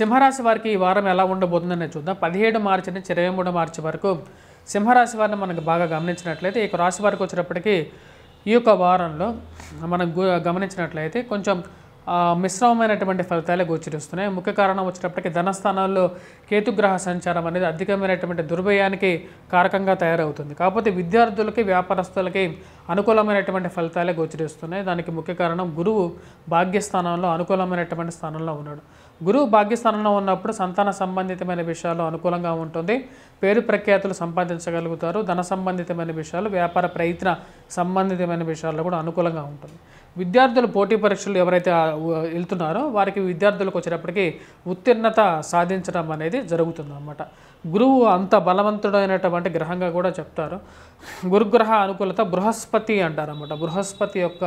సింహరాశి వారికి ఈ వారం ఎలా ఉండబోతుందని చూద్దాం. 17 మార్చి నుంచి 23 మార్చి వరకు సింహరాశి వారిని మనకు బాగా గమనించినట్లయితే ఈ రాశి వారికి వచ్చేటప్పటికి ఈ యొక్క వారంలో మనం గమనించినట్లయితే కొంచెం మిశ్రమమైనటువంటి ఫలితాలే గోచరిస్తున్నాయి. ముఖ్య కారణం వచ్చేటప్పటికి ధనస్థానాల్లో కేతుగ్రహ సంచారం అనేది అధికమైనటువంటి దుర్వ్యయానికి కారకంగా తయారవుతుంది. కాకపోతే విద్యార్థులకి వ్యాపారస్తులకి అనుకూలమైనటువంటి ఫలితాలే గోచరిస్తున్నాయి. దానికి ముఖ్య కారణం గురువు భాగ్యస్థానంలో అనుకూలమైనటువంటి స్థానంలో ఉన్నాడు. గురువు భాగ్యస్థానంలో ఉన్నప్పుడు సంతాన సంబంధితమైన విషయాలు అనుకూలంగా ఉంటుంది. పేరు ప్రఖ్యాతులు సంపాదించగలుగుతారు. ధన సంబంధితమైన విషయాలు, వ్యాపార ప్రయత్న సంబంధితమైన విషయాల్లో కూడా అనుకూలంగా ఉంటుంది. విద్యార్థులు పోటీ పరీక్షలు ఎవరైతే వెళ్తున్నారో వారికి విద్యార్థులకు వచ్చేటప్పటికి ఉత్తీర్ణత సాధించడం అనేది జరుగుతుంది అన్నమాట. గురువు అంత బలవంతుడైనటువంటి గ్రహంగా కూడా చెప్తారు. గురుగ్రహ అనుకూలత బృహస్పతి అంటారన్నమాట. బృహస్పతి యొక్క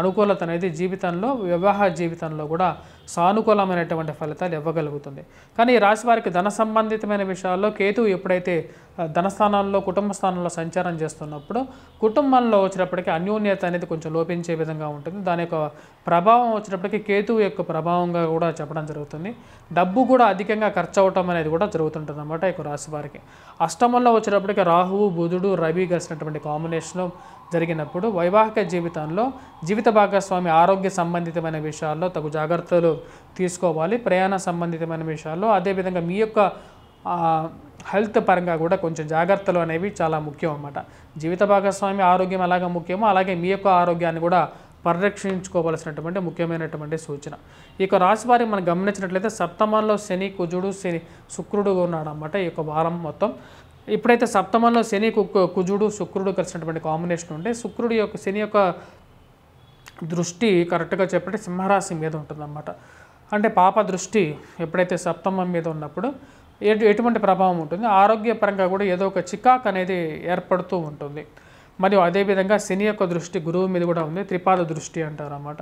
అనుకూలత అనేది జీవితంలో, వివాహ జీవితంలో కూడా సానుకూలమైనటువంటి ఫలితాలు ఇవ్వగలుగుతుంది. కానీ ఈ రాశి వారికి ధన సంబంధితమైన విషయాల్లో కేతువు ఎప్పుడైతే ధనస్థానాల్లో, కుటుంబ స్థానంలో సంచారం చేస్తున్నప్పుడు కుటుంబంలో వచ్చేటప్పటికి అన్యోన్యత అనేది కొంచెం లోపించే విధంగా ఉంటుంది. దాని యొక్క ప్రభావం వచ్చేటప్పటికి కేతువు యొక్క ప్రభావంగా కూడా చెప్పడం జరుగుతుంది. డబ్బు కూడా అధికంగా ఖర్చు అవటం అనేది కూడా జరుగుతుంటుంది అన్నమాట ఈ రాశి వారికి. అష్టమంలో వచ్చేటప్పటికి రాహువు, బుధుడు, రవి కలిసినటువంటి కాంబినేషను జరిగినప్పుడు వైవాహిక జీవితంలో జీవిత భాగస్వామి ఆరోగ్య సంబంధితమైన విషయాల్లో తగు జాగ్రత్తలు తీసుకోవాలి. ప్రయాణ సంబంధితమైన విషయాల్లో, అదేవిధంగా మీ యొక్క హెల్త్ పరంగా కూడా కొంచెం జాగ్రత్తలు అనేవి చాలా ముఖ్యం అన్నమాట. జీవిత భాగస్వామి ఆరోగ్యం ఎలాగ ముఖ్యమో అలాగే మీ యొక్క ఆరోగ్యాన్ని కూడా పరిరక్షించుకోవాల్సినటువంటి ముఖ్యమైనటువంటి సూచన. ఈ యొక్క రాశి వారికి మనం గమనించినట్లయితే సప్తమంలో శని, కుజుడు, శుక్రుడు ఉన్నాడు అన్నమాట ఈ యొక్క వారం మొత్తం. ఇప్పుడైతే సప్తమంలో శని, కుజుడు, శుక్రుడు కలిసినటువంటి కాంబినేషన్ ఉంటే శని యొక్క దృష్టి కరెక్ట్గా చెప్పంటే సింహరాశి మీద ఉంటుందన్నమాట. అంటే పాప దృష్టి ఎప్పుడైతే సప్తమం మీద ఉన్నప్పుడు ఎటువంటి ప్రభావం ఉంటుంది, ఆరోగ్యపరంగా కూడా ఏదో ఒక చికాక్ అనేది ఏర్పడుతూ ఉంటుంది. మరియు అదేవిధంగా శని యొక్క దృష్టి గురువు మీద కూడా ఉంది. త్రిపాద దృష్టి అంటారు అన్నమాట.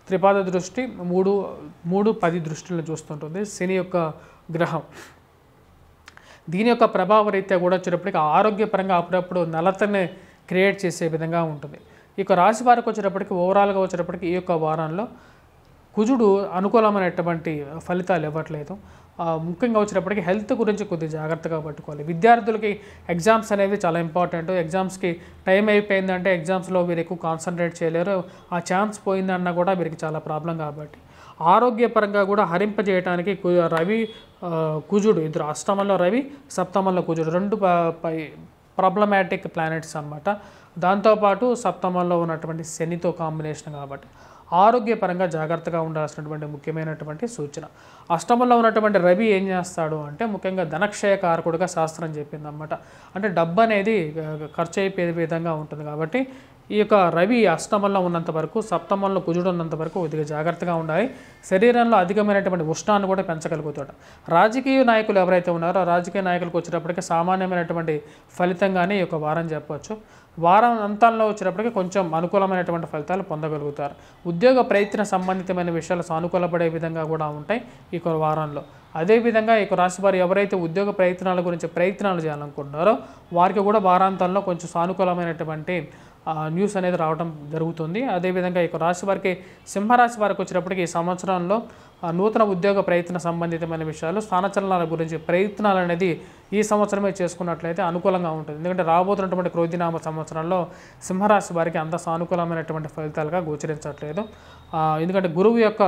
త్రిపాద దృష్టి 3-10 దృష్టిలను చూస్తుంటుంది శని యొక్క గ్రహం. దీని యొక్క ప్రభావ రీత్యా కూడా వచ్చేటప్పటికి ఆరోగ్యపరంగా అప్పుడప్పుడు నలతని క్రియేట్ చేసే విధంగా ఉంటుంది. ఈ యొక్క రాశి వారికి వచ్చేటప్పటికి ఓవరాల్గా వచ్చేటప్పటికి ఈ యొక్క వారంలో కుజుడు అనుకూలమైనటువంటి ఫలితాలు ఇవ్వట్లేదు. ముఖ్యంగా వచ్చేటప్పటికి హెల్త్ గురించి కొద్దిగా జాగ్రత్తగా పట్టుకోవాలి. విద్యార్థులకి ఎగ్జామ్స్ అనేవి చాలా ఇంపార్టెంట్. ఎగ్జామ్స్కి టైం అయిపోయిందంటే ఎగ్జామ్స్లో వీరు ఎక్కువ కాన్సన్ట్రేట్ చేయలేరు. ఆ ఛాన్స్ పోయిందన్నా కూడా వీరికి చాలా ప్రాబ్లం. కాబట్టి ఆరోగ్యపరంగా కూడా హరింపజేయడానికి రవి, కుజుడు ఇద్దరు, అష్టమంలో రవి, సప్తమంలో కుజుడు, 2 ప్రాబ్లమాటిక్ ప్లానెట్స్ అన్నమాట. దాంతోపాటు సప్తమంలో ఉన్నటువంటి శనితో కాంబినేషన్ కాబట్టి ఆరోగ్యపరంగా జాగ్రత్తగా ఉండాల్సినటువంటి ముఖ్యమైనటువంటి సూచన. అష్టమంలో ఉన్నటువంటి రవి ఏం చేస్తాడు అంటే ముఖ్యంగా ధనక్షయకారకుడుగా శాస్త్రం చెప్పిందన్నమాట. అంటే డబ్బు అనేది ఖర్చు అయిపోయే విధంగా ఉంటుంది. కాబట్టి ఈ యొక్క రవి అష్టమంలో ఉన్నంత వరకు, సప్తమంలో కుజుడు ఉన్నంత వరకు కొద్దిగా జాగ్రత్తగా ఉండాలి. శరీరంలో అధికమైనటువంటి ఉష్ణాన్ని కూడా పెంచగలుగుతాడు. రాజకీయ నాయకులు ఎవరైతే ఉన్నారో రాజకీయ నాయకులకు వచ్చేటప్పటికి సామాన్యమైనటువంటి ఫలితంగానే ఈ యొక్క వారం చెప్పవచ్చు. వారం అంతాల్లో వచ్చేటప్పటికి కొంచెం అనుకూలమైనటువంటి ఫలితాలు పొందగలుగుతారు. ఉద్యోగ ప్రయత్న సంబంధితమైన విషయాలు సానుకూలపడే విధంగా కూడా ఉంటాయి ఈ వారంలో. అదేవిధంగా ఈ రాశి వారు ఎవరైతే ఉద్యోగ ప్రయత్నాల గురించి ప్రయత్నాలు చేయాలనుకుంటున్నారో వారికి కూడా వారాంతంలో కొంచెం సానుకూలమైనటువంటి న్యూస్ అనేది రావడం జరుగుతుంది. అదేవిధంగా ఈ రాశి వారికి, సింహరాశి వారికి వచ్చేటప్పటికి ఈ సంవత్సరంలో నూతన ఉద్యోగ ప్రయత్న సంబంధితమైన విషయాలు, స్థానచలనాల గురించి ప్రయత్నాలు అనేది ఈ సంవత్సరమే చేసుకున్నట్లయితే అనుకూలంగా ఉంటుంది. ఎందుకంటే రాబోతున్నటువంటి క్రోధినామ సంవత్సరంలో సింహరాశి వారికి అంత సానుకూలమైనటువంటి ఫలితాలుగా గోచరించట్లేదు. ఎందుకంటే గురువు యొక్క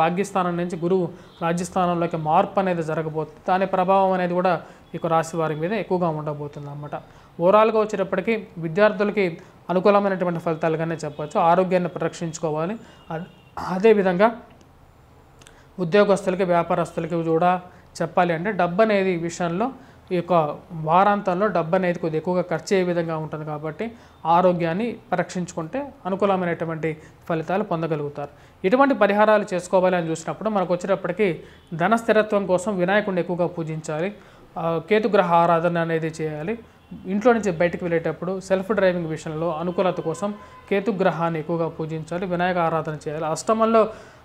భాగ్యస్థానం నుంచి గురువు రాజ్యస్థానంలోకి మార్పు అనేది జరగబోతుంది. దాని ప్రభావం అనేది కూడా ఈ రాశి వారి మీద ఎక్కువగా ఉండబోతుంది అన్నమాట. ఓవరాల్గా వచ్చేటప్పటికి విద్యార్థులకి అనుకూలమైనటువంటి ఫలితాలుగానే చెప్పవచ్చు. ఆరోగ్యాన్ని పరిరక్షించుకోవాలి. అదేవిధంగా ఉద్యోగస్తులకి, వ్యాపారస్తులకి కూడా చెప్పాలి అంటే డబ్బు అనేది విషయంలో ఈ యొక్క వారాంతంలో డబ్బు అనేది కొద్దిగా ఎక్కువగా ఖర్చు అయ్యే విధంగా ఉంటుంది. కాబట్టి ఆరోగ్యాన్ని పరీక్షించుకుంటే అనుకూలమైనటువంటి ఫలితాలు పొందగలుగుతారు. ఎటువంటి పరిహారాలు చేసుకోవాలి అని చూసినప్పుడు మనకు వచ్చేటప్పటికి ధన స్థిరత్వం కోసం వినాయకుడిని ఎక్కువగా పూజించాలి. కేతుగ్రహ ఆరాధన అనేది చేయాలి. ఇంట్లో నుంచి బయటకు వెళ్ళేటప్పుడు సెల్ఫ్ డ్రైవింగ్ విషయంలో అనుకూలత కోసం కేతుగ్రహాన్ని ఎక్కువగా పూజించాలి. వినాయక ఆరాధన చేయాలి. అష్టమంలో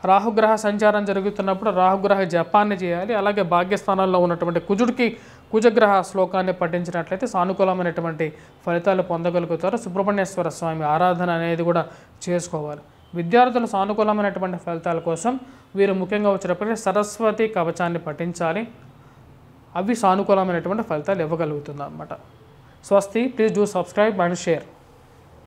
రాహుగ్రహ సంచారం జరుగుతున్నప్పుడు రాహుగ్రహ జపాన్ని చేయాలి. అలాగే భాగ్యస్థానాల్లో ఉన్నటువంటి కుజుడికి కుజగ్రహ శ్లోకాన్ని పఠించినట్లయితే సానుకూలమైనటువంటి ఫలితాలు పొందగలుగుతారు. సుబ్రహ్మణ్యేశ్వర స్వామి ఆరాధన అనేది కూడా చేసుకోవాలి. విద్యార్థుల సానుకూలమైనటువంటి ఫలితాల కోసం వీరు ముఖ్యంగా వచ్చేటప్పటికి సరస్వతి కవచాన్ని పఠించాలి. అవి సానుకూలమైనటువంటి ఫలితాలు ఇవ్వగలుగుతుంది అన్నమాట. స్వస్తి. Please do subscribe and share.